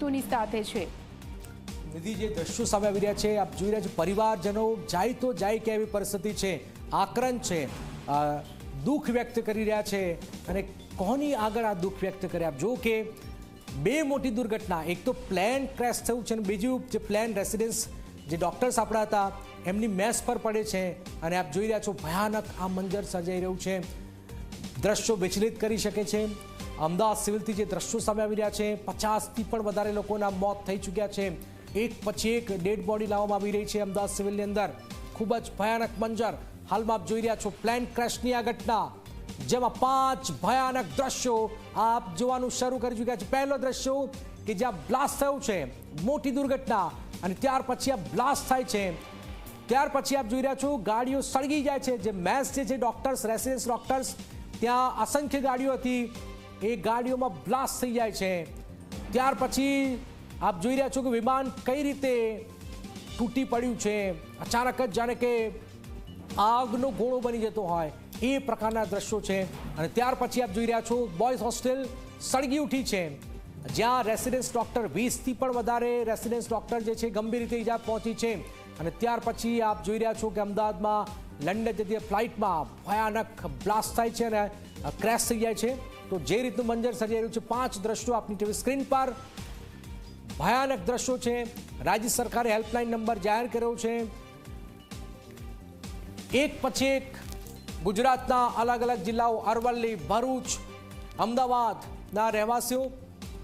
મૃત્યુની સાથે છે। નિધિ, જે દ્રશ્યો સામે આવી રહ્યા છે, આપ જોઈ રહ્યા છો, પરિવારજનો જાય તો જાય કેવી પરિસ્થિતિ છે, આક્રંદ છે, દુઃખ વ્યક્ત કરી રહ્યા છે। અને કોની આગળ આ દુઃખ વ્યક્ત કરે? આપ જો કે બે મોટી દુર્ઘટના, એક તો પ્લેન ક્રેશ થયું છે અને બીજું જે પ્લેન રેસિડેન્સ જે ડૉક્ટર્સ આપણા હતા એમની મેસ પર પડે છે। અને આપ જોઈ રહ્યા છો ભયાનક આ મંજર સર્જાઈ રહ્યું છે, દ્રશ્યો વિચલિત કરી શકે છે। અમદાવાદ સિવિલથી જે દ્રશ્યો સામે આવી રહ્યા છે, 50થી પણ વધારે લોકોના મોત થઈ ચૂક્યા છે, એક પછી એક ડેડ બોડી લાવવામાં આવી રહી છે અમદાવાદ સિવિલની અંદર। ખૂબ જ ભયાનક મંજર હાલમાં આપ જોઈ રહ્યા છો, પ્લેન ક્રેશની આ ઘટના, જેમાં 5 ભયાનક દ્રશ્યો આપ જોવાનું શરૂ કરી ચૂક્યા છે। પહેલો દ્રશ્યો કે જ્યાં બ્લાસ્ટ થયું છે, મોટી દુર્ઘટના, અને ત્યાર પછી આ બ્લાસ્ટ થાય છે, ત્યાર પછી આપ જોઈ રહ્યા છો ગાડીઓ સળગી જાય છે। જે મેસ જે છે ડોક્ટર્સ, રેસિડેન્સ ડોક્ટર્સ, ત્યાં અસંખ્ય ગાડીઓ હતી, એ ગાડીઓમાં બ્લાસ્ટ થઈ જાય છે। ત્યાર પછી આપ જોઈ રહ્યા છો કે વિમાન કઈ રીતે તૂટી પડ્યું છે, અચાનક જ જાણે કે આગનો ગોળો બની જતો હોય એ પ્રકારના દ્રશ્યો છે। અને ત્યાર પછી આપ જોઈ રહ્યા છો બોયઝ હોસ્ટેલ સળગી ઉઠી છે, જ્યાં રેસિડેન્સ ડોક્ટર 20થી પણ વધારે રેસિડેન્સ ડોક્ટર જે છે ગંભીર રીતે ઈજા પહોંચી છે। અને ત્યાર પછી આપ જોઈ રહ્યા છો કે અમદાવાદમાં લંડન જતી ફ્લાઇટમાં ભયાનક બ્લાસ્ટ થાય છે અને ક્રેશ થઈ જાય છે। તો જે રીતનું મંજર સર્જાઈ રહ્યું છે, 5 દ્રશ્યો આપની ટીવી સ્ક્રીન પર, ભયાનક દ્રશ્યો છે। રાજ્ય સરકારે હેલ્પલાઇન નંબર જાહેર કર્યો છે, એક પછી એક ગુજરાતના અલગ અલગ જિલ્લાઓ, અરવલ્લી, ભરૂચ, અમદાવાદના રહેવાસીઓ